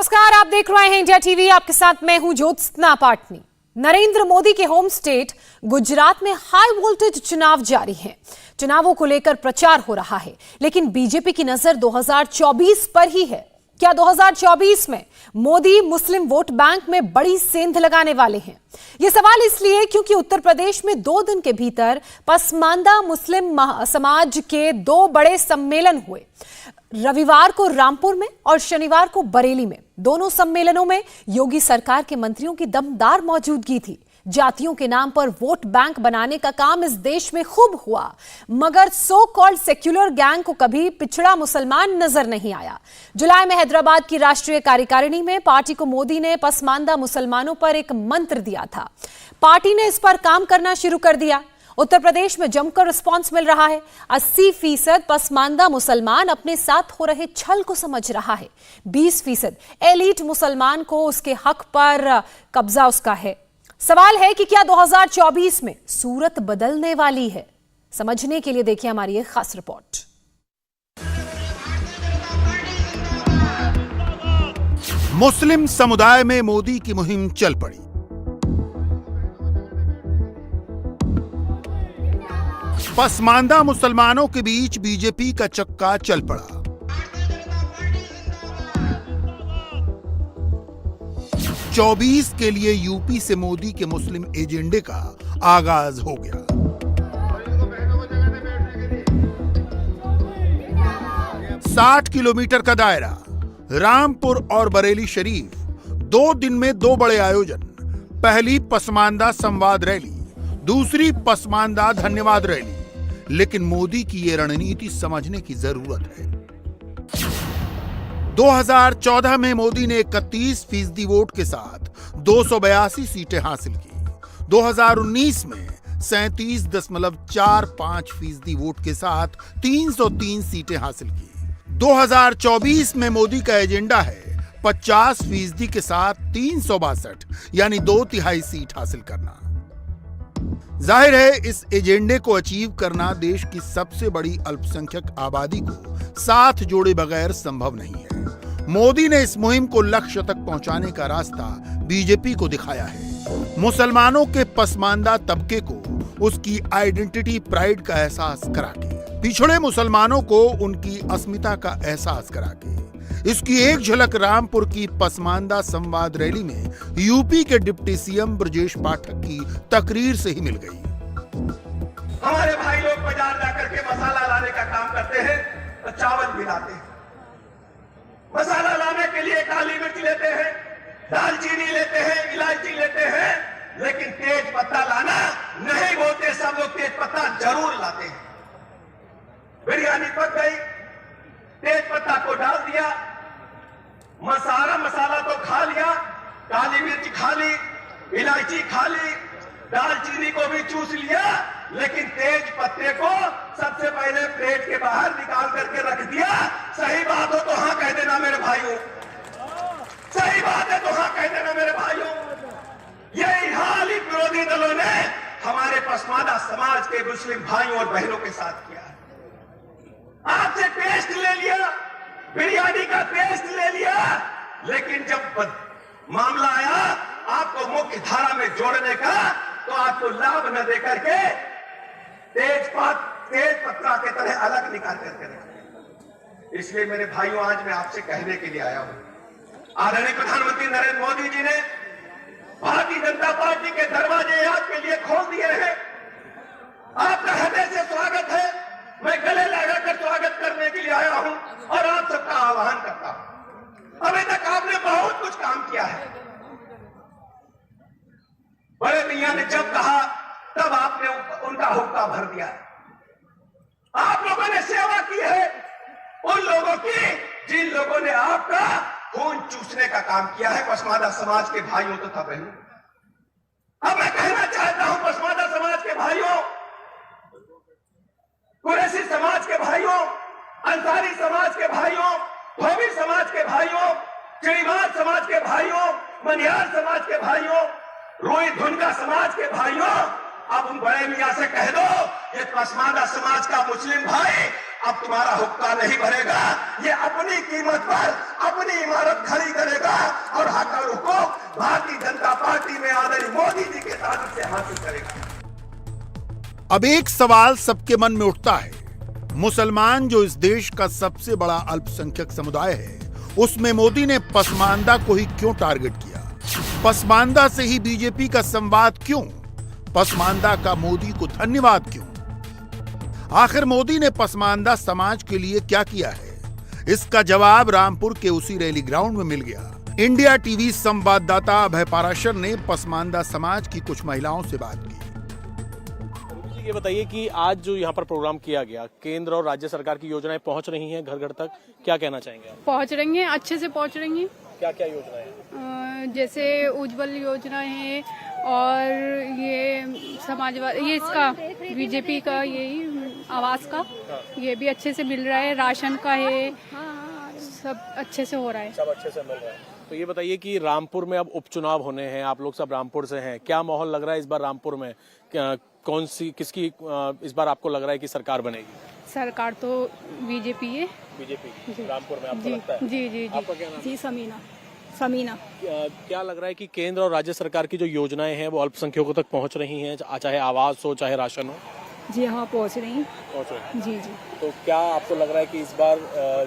नमस्कार, आप देख रहे हैं इंडिया टीवी। आपके साथ मैं हूं ज्योत्सना पाटनी। नरेंद्र मोदी के होम स्टेट गुजरात में हाई वोल्टेज चुनाव जारी हैं। चुनावों को लेकर प्रचार हो रहा है, लेकिन बीजेपी की नजर 2024 पर ही है। क्या 2024 में मोदी मुस्लिम वोट बैंक में बड़ी सेंध लगाने वाले हैं? यह सवाल इसलिए क्योंकि उत्तर प्रदेश में 2 दिन के भीतर पसमानदा मुस्लिम समाज के 2 बड़े सम्मेलन हुए। रविवार को रामपुर में और शनिवार को बरेली में। दोनों सम्मेलनों में योगी सरकार के मंत्रियों की दमदार मौजूदगी थी। जातियों के नाम पर वोट बैंक बनाने का काम इस देश में खूब हुआ, मगर सो कॉल्ड सेक्युलर गैंग को कभी पिछड़ा मुसलमान नजर नहीं आया। जुलाई में हैदराबाद की राष्ट्रीय कार्यकारिणी में पार्टी को मोदी ने पसमानदा मुसलमानों पर एक मंत्र दिया था। पार्टी ने इस पर काम करना शुरू कर दिया। उत्तर प्रदेश में जमकर रिस्पांस मिल रहा है। 80% पसमानदा मुसलमान अपने साथ हो रहे छल को समझ रहा है। 20% एलीट मुसलमान को उसके हक पर कब्जा उसका है। सवाल है कि क्या 2024 में सूरत बदलने वाली है? समझने के लिए देखिए हमारी एक खास रिपोर्ट। मुस्लिम समुदाय में मोदी की मुहिम चल पड़ी। पसमानदा मुसलमानों के बीच बीजेपी का चक्का चल पड़ा। चौबीस के लिए यूपी से मोदी के मुस्लिम एजेंडे का आगाज हो गया। साठ किलोमीटर का दायरा, रामपुर और बरेली शरीफ, 2 दिन में 2 बड़े आयोजन। पहली पसमानदा संवाद रैली, दूसरी पसमानदा धन्यवाद रैली। लेकिन मोदी की ये रणनीति समझने की जरूरत है। 2014 में मोदी ने 31% वोट के साथ 282 सीटें हासिल की। 2019 में 37.45% वोट के साथ 303 सीटें हासिल की। 2024 में मोदी का एजेंडा है 50% के साथ 362 यानी 2/3 सीट हासिल करना। जाहिर है इस एजेंडे को अचीव करना देश की सबसे बड़ी अल्पसंख्यक आबादी को साथ जोड़े बगैर संभव नहीं है। मोदी ने इस मुहिम को लक्ष्य तक पहुंचाने का रास्ता बीजेपी को दिखाया है। मुसलमानों के पसमानदा तबके को उसकी आइडेंटिटी प्राइड का एहसास कराके, पिछड़े मुसलमानों को उनकी अस्मिता का एहसास कराके। इसकी एक झलक रामपुर की पसमानदा संवाद रैली में यूपी के डिप्टी सीएम ब्रजेश पाठक की तकरीर से ही मिल गई। हमारे भाई लोग बाजार जाकर के मसाला लाने का काम करते हैं तो चावल भी लाते हैं। मसाला लाने के लिए काली मिर्च लेते हैं, दालचीनी लेते हैं, इलायची लेते हैं, लेकिन तेज पत्ता लाना नहीं बोलते। सब लोग तेज पत्ता जरूर लाते हैं। बिरयानी पक गई, तेज पत्ता को डाल दिया, मसाला तो खा लिया, काली मिर्च खा ली, इलायची खा ली, दालचीनी को भी चूस लिया, लेकिन तेज पत्ते को सबसे पहले प्लेट के बाहर निकाल करके रख दिया। सही बात हो तो हाँ कह देना मेरे भाइयों, सही बात है तो हाँ कह देना मेरे भाइयों। यही हाल ही विरोधी दलों ने हमारे पसमानदा समाज के मुस्लिम भाइयों और बहनों के साथ किया। आपसे टेस्ट ले लिया, बिरयानी का टेस्ट ले लिया, लेकिन जब मामला आया आपको मुख्य धारा में जोड़ने का, तो आपको लाभ न देकर के तेज पत्ता के तरह अलग निकाल करके रखा। इसलिए मेरे भाइयों आज मैं आपसे कहने के लिए आया हूं, आदरणीय प्रधानमंत्री नरेंद्र मोदी जी ने भारतीय जनता पार्टी के दरवाजे आपके लिए खोल दिए हैं। आपका हृदय से स्वागत है। मैं गले लगाकर स्वागत करने के लिए आया हूं और आप सबका आह्वान करता हूं। अभी तक आपने बहुत कुछ काम किया है। बड़े मियां ने जब कहा तब आपने उनका हुक्का भर दिया। आप लोगों ने सेवा की है उन लोगों की जिन लोगों ने आपका खून चूसने का काम किया है, पसमानदा समाज के भाइयों तथा बहनों। अब मैं कहना चाहता हूं पसमानदा समाज के भाइयों, कुरैशी समाज के भाइयों, अंसारी समाज के भाइयों, धोबी समाज के भाइयों, चिड़ीमार समाज के भाइयों, मनिहार समाज के भाइयों, रोई धुनका समाज के भाइयों, अब उन बड़े मियां से कह दो ये पसमानदा समाज का मुस्लिम भाई अब तुम्हारा हुक्का नहीं भरेगा। ये अपनी कीमत पर अपनी इमारत खड़ी करेगा, में आदरणीय मोदी जी के साथ से हासिल करेगा। अब एक सवाल सबके मन में उठता है, मुसलमान जो इस देश का सबसे बड़ा अल्पसंख्यक समुदाय है, उसमें मोदी ने पसमानदा को ही क्यों टारगेट किया? पसमानदा से ही बीजेपी का संवाद क्यों? पसमानदा का मोदी को धन्यवाद क्यों? आखिर मोदी ने पसमानदा समाज के लिए क्या किया है? इसका जवाब रामपुर के उसी रैली ग्राउंड में मिल गया। इंडिया टीवी संवाददाता अभय पाराशर ने पसमानदा समाज की कुछ महिलाओं से बात की। ये बताइए कि आज जो यहाँ पर प्रोग्राम किया गया, केंद्र और राज्य सरकार की योजनाएं पहुंच रही हैं घर घर तक, क्या कहना चाहेंगे आप? पहुंच रही हैं, अच्छे से पहुंच रही हैं। क्या क्या योजनाएं हैं? जैसे उज्जवल योजना है और ये समाजवादी, ये इसका बीजेपी का यही आवास का, ये भी अच्छे से मिल रहा है। राशन का है, सब अच्छे से हो रहा है। सब अच्छे से मिल रहा है। तो ये बताइए कि रामपुर में अब उपचुनाव होने हैं, आप लोग सब रामपुर से हैं, क्या माहौल लग रहा है इस बार रामपुर में? कौन सी किसकी इस बार आपको लग रहा है कि सरकार बनेगी? सरकार तो बीजेपी है। बीजेपी रामपुर में आपको लगता है? जी जी आपका क्या नाम है? जी समीना। क्या लग रहा है कि केंद्र और राज्य सरकार की जो योजनाएं हैं वो अल्पसंख्यकों तक पहुंच रही हैं, चाहे आवास हो चाहे राशन हो? जी हाँ, पहुंच रही हैं। पहुंच रही हैं। जी जी। तो क्या आपको लग रहा है कि इस बार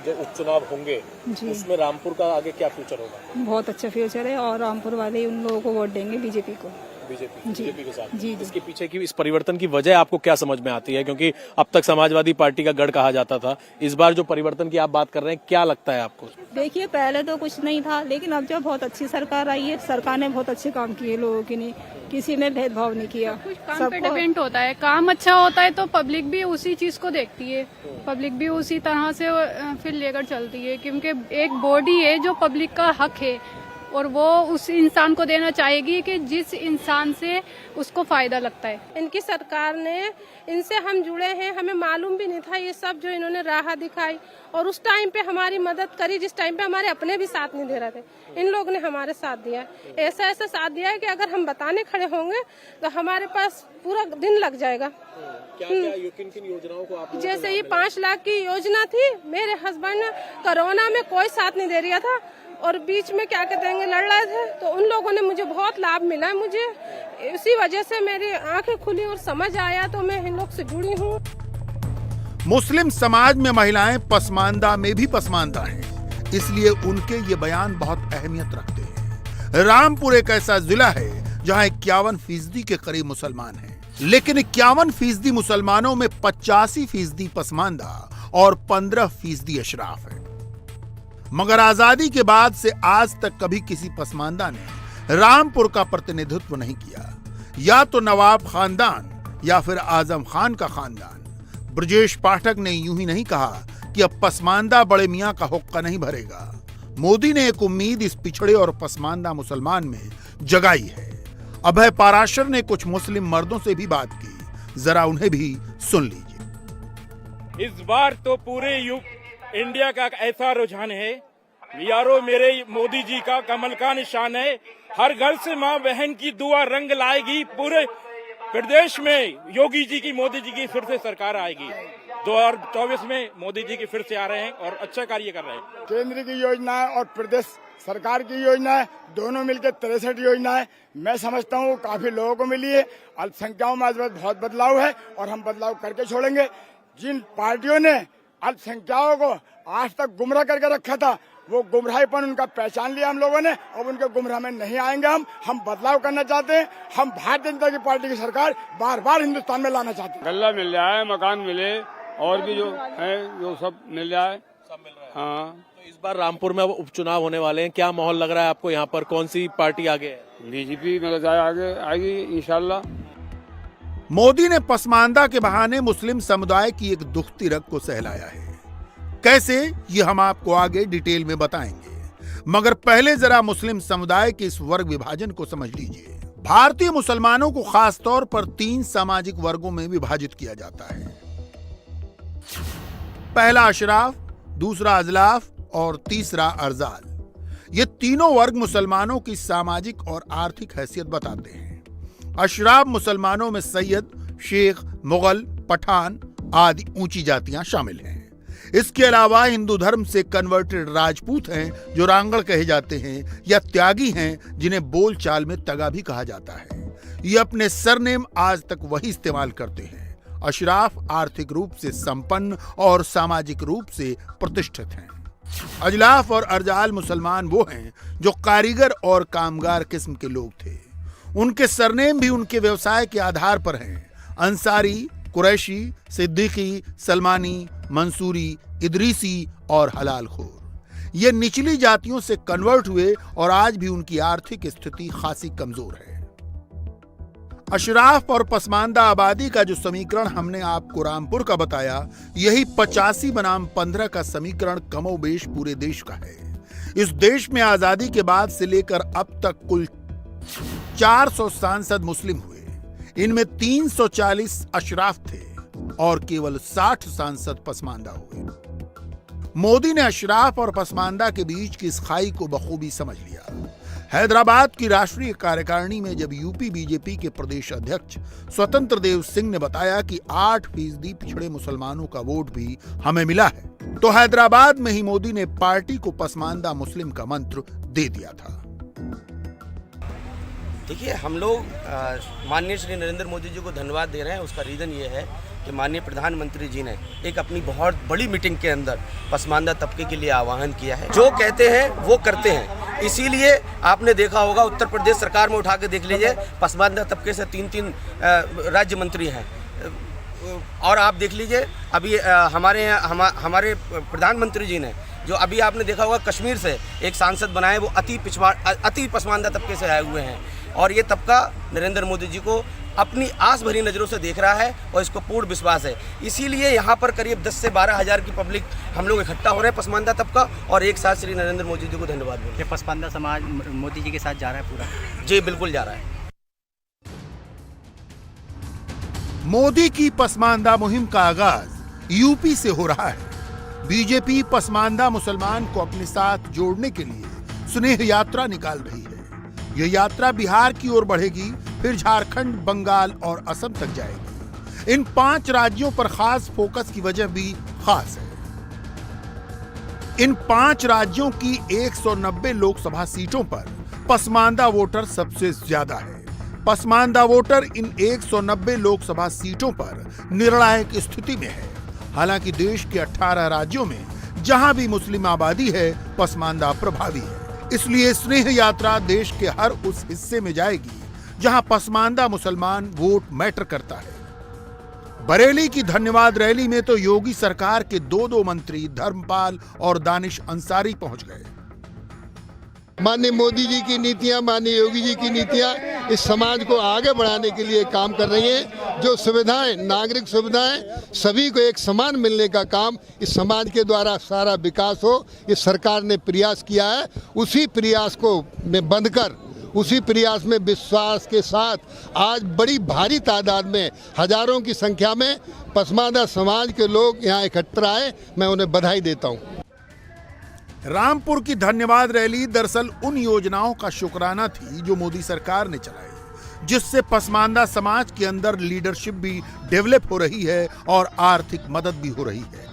जो उपचुनाव होंगे जी, उसमें रामपुर का आगे क्या फ्यूचर होगा? बहुत अच्छा फ्यूचर है और रामपुर वाले उन लोगों को वोट देंगे, बीजेपी को। बीजेपी के साथ। जी। इसके पीछे की इस परिवर्तन की वजह आपको क्या समझ में आती है? क्योंकि अब तक समाजवादी पार्टी का गढ़ कहा जाता था, इस बार जो परिवर्तन की आप बात कर रहे हैं, क्या लगता है आपको? देखिए, पहले तो कुछ नहीं था, लेकिन अब जब बहुत अच्छी सरकार आई है, सरकार ने बहुत अच्छे काम किए, लोगों के लिए किसी में भेदभाव नहीं किया। कुछ काम पे डिपेंड होता है, काम अच्छा होता है तो पब्लिक भी उसी चीज को देखती है, पब्लिक भी उसी तरह से फिर लेकर चलती है, क्योंकि एक बॉडी है जो पब्लिक का हक है और वो उस इंसान को देना चाहेगी कि जिस इंसान से उसको फायदा लगता है। इनकी सरकार ने, इनसे हम जुड़े हैं, हमें मालूम भी नहीं था ये सब जो इन्होंने राह दिखाई और उस टाइम पे हमारी मदद करी जिस टाइम पे हमारे अपने भी साथ नहीं दे रहे थे, इन लोग ने हमारे साथ दिया। ऐसा ऐसा साथ दिया है कि अगर हम बताने खड़े होंगे तो हमारे पास पूरा दिन लग जाएगा। किन योजनाओं को आप? जैसे ये 5 लाख की योजना थी, मेरे हस्बैंड कोरोना में कोई साथ नहीं दे रहा था और बीच में क्या कहते हैं लड़ रहे थे, तो उन लोगों ने मुझे बहुत लाभ मिला है। मुझे इसी वजह से मेरी आंखें खुली और समझ आया, तो मैं इन लोग से जुड़ी हूँ। मुस्लिम समाज में महिलाएं पसमानदा में भी पसमानदा हैं, इसलिए उनके ये बयान बहुत अहमियत रखते हैं। रामपुर एक ऐसा जिला है जहां 51% के करीब मुसलमान हैं, लेकिन 51% मुसलमानों में 85% पसमानदा और 15% अशराफ है। मगर आजादी के बाद से आज तक कभी किसी पसमानदा ने रामपुर का प्रतिनिधित्व नहीं किया। या तो नवाब खानदान या फिर आजम खान का खानदान। ब्रजेश पाठक ने यूं ही नहीं कहा कि अब पसमानदा बड़े मियां का हुक्का नहीं भरेगा। मोदी ने एक उम्मीद इस पिछड़े और पसमानदा मुसलमान में जगाई है। अभय पाराशर ने कुछ मुस्लिम मर्दों से भी बात की, जरा उन्हें भी सुन लीजिए। इस बार तो पूरे इंडिया का ऐसा रुझान है, यारो मेरे मोदी जी का कमल का निशान है। हर घर से माँ बहन की दुआ रंग लाएगी, पूरे प्रदेश में योगी जी की, मोदी जी की फिर से सरकार आएगी। 2024 में मोदी जी की फिर से आ रहे हैं और अच्छा कार्य कर रहे हैं। केंद्र की योजना और प्रदेश सरकार की योजना है, दोनों मिलकर 63 योजना है। मैं समझता हूँ काफी लोगों को मिली है। अल्पसंख्यकों में आज बहुत बदलाव है और हम बदलाव करके छोड़ेंगे। जिन पार्टियों ने अल्पसंख्यकों को आज तक गुमराह करके रखा था, वो गुमराहीपन उनका पहचान लिया हम लोगों ने। अब उनके गुमराह में नहीं आएंगे। हम बदलाव करना चाहते हैं। हम भारतीय जनता की पार्टी की सरकार बार बार हिंदुस्तान में लाना चाहते हैं। गल्ला मिल जाए, मकान मिले और भी जो है जो सब मिल जाए, सब मिल रहा है। हाँ। तो इस बार रामपुर में अब उपचुनाव होने वाले हैं, क्या माहौल लग रहा है आपको? यहाँ पर कौन सी पार्टी आगे है? बीजेपी मतलब आगे आएगी इंशाल्लाह। मोदी ने पसमानदा के बहाने मुस्लिम समुदाय की एक दुखती रग को सहलाया है। कैसे, ये हम आपको आगे डिटेल में बताएंगे, मगर पहले जरा मुस्लिम समुदाय के इस वर्ग विभाजन को समझ लीजिए। भारतीय मुसलमानों को खास तौर पर 3 सामाजिक वर्गों में विभाजित किया जाता है। पहला अशराफ, दूसरा अजलाफ और तीसरा अर्जाल। ये तीनों वर्ग मुसलमानों की सामाजिक और आर्थिक हैसियत बताते हैं। अशराफ मुसलमानों में सैयद, शेख, मुगल, पठान आदि ऊंची जातियां शामिल हैं। इसके अलावा हिंदू धर्म से कन्वर्टेड राजपूत हैं जो रांगड़ कहे जाते हैं, या त्यागी हैं जिन्हें बोलचाल में तगा भी कहा जाता है। ये अपने सरनेम आज तक वही इस्तेमाल करते हैं। अशराफ आर्थिक रूप से संपन्न और सामाजिक रूप से प्रतिष्ठित हैं। अजलाफ और अर्जाल मुसलमान वो हैं जो कारीगर और कामगार किस्म के लोग थे। उनके सरनेम भी उनके व्यवसाय के आधार पर हैं। अंसारी, कुरैशी, सिद्दीकी, सलमानी, मंसूरी, इदरीसी और हलालखोर ये निचली जातियों से कन्वर्ट हुए और आज भी उनकी आर्थिक स्थिति खासी कमजोर है। अशराफ और पसमानदा आबादी का जो समीकरण हमने आपको रामपुर का बताया, यही 85 बनाम 15 का समीकरण कमोबेश पूरे देश का है। इस देश में आजादी के बाद से लेकर अब तक कुल 400 सांसद मुस्लिम हुए। इनमें 340 अशराफ थे और केवल 60 सांसद पसमानदा हुए। मोदी ने अशराफ और पसमानदा के बीच की इस खाई को बखूबी समझ लिया। हैदराबाद की राष्ट्रीय कार्यकारिणी में जब यूपी बीजेपी के प्रदेश अध्यक्ष स्वतंत्र देव सिंह ने बताया कि 8% पिछड़े मुसलमानों का वोट भी हमें मिला है, तो हैदराबाद में ही मोदी ने पार्टी को पसमानदा मुस्लिम का मंत्र दे दिया था। देखिए, हम लोग माननीय श्री नरेंद्र मोदी जी को धन्यवाद दे रहे हैं। उसका रीज़न ये है कि माननीय प्रधानमंत्री जी ने एक अपनी बहुत बड़ी मीटिंग के अंदर पसमानदा तबके के लिए आह्वान किया है। जो कहते हैं वो करते हैं। इसीलिए आपने देखा होगा उत्तर प्रदेश सरकार में उठा के देख लीजिए, पसमानदा तबके से 3 राज्य मंत्री हैं। और आप देख लीजिए अभी हमारे प्रधानमंत्री जी ने जो अभी आपने देखा होगा कश्मीर से एक सांसद बनाए, वो अति पसमानदा तबके से आए हुए हैं। और ये तबका नरेंद्र मोदी जी को अपनी आस भरी नज़रों से देख रहा है और इसको पूर्ण विश्वास है। इसीलिए यहाँ पर करीब 10 से 12 हज़ार की पब्लिक हम लोग इकट्ठा हो रहे हैं पसमानदा तबका, और एक साथ श्री नरेंद्र मोदी जी को धन्यवाद बोल रहे हैं। पसमानदा समाज मोदी जी के साथ जा रहा है पूरा? जी बिल्कुल जा रहा है। मोदी की पसमानदा मुहिम का आगाज यूपी से हो रहा है। बीजेपी पसमानदा मुसलमान को अपने साथ जोड़ने के लिए स्नेह यात्रा निकाल रही है। यह यात्रा बिहार की ओर बढ़ेगी, फिर झारखंड, बंगाल और असम तक जाएगी। इन 5 राज्यों पर खास फोकस की वजह भी खास है। इन 5 राज्यों की 190 लोकसभा सीटों पर पसमानदा वोटर सबसे ज्यादा है। पसमानदा वोटर इन 190 लोकसभा सीटों पर निर्णायक स्थिति में है। हालांकि देश के 18 राज्यों में जहां भी मुस्लिम आबादी है, पसमानदा प्रभावी है। इसलिए स्नेह यात्रा देश के हर उस हिस्से में जाएगी जहां पसमानदा मुसलमान वोट मैटर करता है। बरेली की धन्यवाद रैली में तो योगी सरकार के 2 मंत्री धर्मपाल और दानिश अंसारी पहुंच गए। माननीय मोदी जी की नीतियां, माननीय योगी जी की नीतियां इस समाज को आगे बढ़ाने के लिए काम कर रही हैं। जो सुविधाएं, नागरिक सुविधाएं सभी को एक समान मिलने का काम इस समाज के द्वारा सारा विकास हो, इस सरकार ने प्रयास किया है। उसी प्रयास को में बंधकर, उसी प्रयास में विश्वास के साथ आज बड़ी भारी तादाद में, हजारों की संख्या में पसमानदा समाज के लोग यहाँ इकट्ठा आए। मैं उन्हें बधाई देता हूँ। रामपुर की धन्यवाद रैली दरअसल उन योजनाओं का शुक्राना थी जो मोदी सरकार ने चलाई, जिससे पसमानदा समाज के अंदर लीडरशिप भी डेवलप हो रही है और आर्थिक मदद भी हो रही है।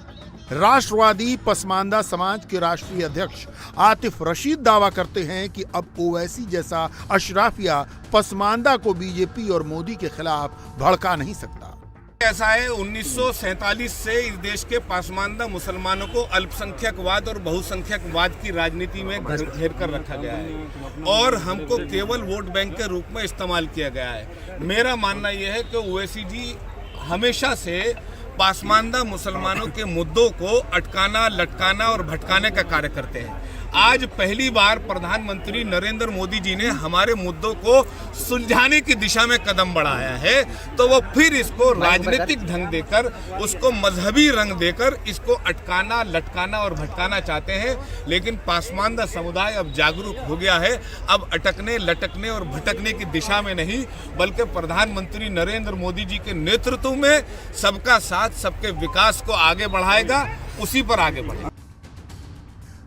राष्ट्रवादी पसमानदा समाज के राष्ट्रीय अध्यक्ष आतिफ रशीद दावा करते हैं कि अब ओवैसी जैसा अशराफिया पसमानदा को बीजेपी और मोदी के खिलाफ भड़का नहीं सकता। ऐसा है, 1947 से इस देश के पसमानदा मुसलमानों को अल्पसंख्यकवाद और बहुसंख्यकवाद की राजनीति में घेर कर रखा गया है और हमको केवल वोट बैंक के रूप में इस्तेमाल किया गया है। मेरा मानना यह है कि ओवैसी जी हमेशा से पसमानदा मुसलमानों के मुद्दों को अटकाना, लटकाना और भटकाने का कार्य करते हैं। आज पहली बार प्रधानमंत्री नरेंद्र मोदी जी ने हमारे मुद्दों को सुलझाने की दिशा में कदम बढ़ाया है, तो वो फिर इसको राजनीतिक ढंग देकर, उसको मजहबी रंग देकर इसको अटकाना, लटकाना और भटकाना चाहते हैं। लेकिन पसमानदा समुदाय अब जागरूक हो गया है। अब अटकने, लटकने और भटकने की दिशा में नहीं, बल्कि प्रधानमंत्री नरेंद्र मोदी जी के नेतृत्व में सबका साथ, सबके विकास को आगे बढ़ाएगा, उसी पर आगे बढ़ेगा।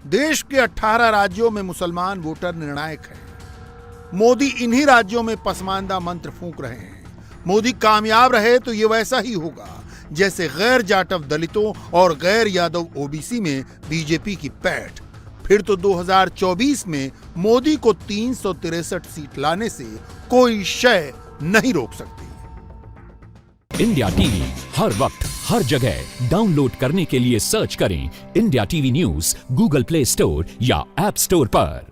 देश के 18 राज्यों में मुसलमान वोटर निर्णायक हैं। मोदी इन्हीं राज्यों में पसमानदा मंत्र फूंक रहे हैं। मोदी कामयाब रहे तो ये वैसा ही होगा जैसे गैर जाटव दलितों और गैर यादव ओबीसी में बीजेपी की पैठ, फिर तो 2024 में मोदी को 363 सीट लाने से कोई शय नहीं रोक सकती। इंडिया टीवी हर वक्त हर जगह डाउनलोड करने के लिए सर्च करें India TV news Google play store या ऐप स्टोर पर।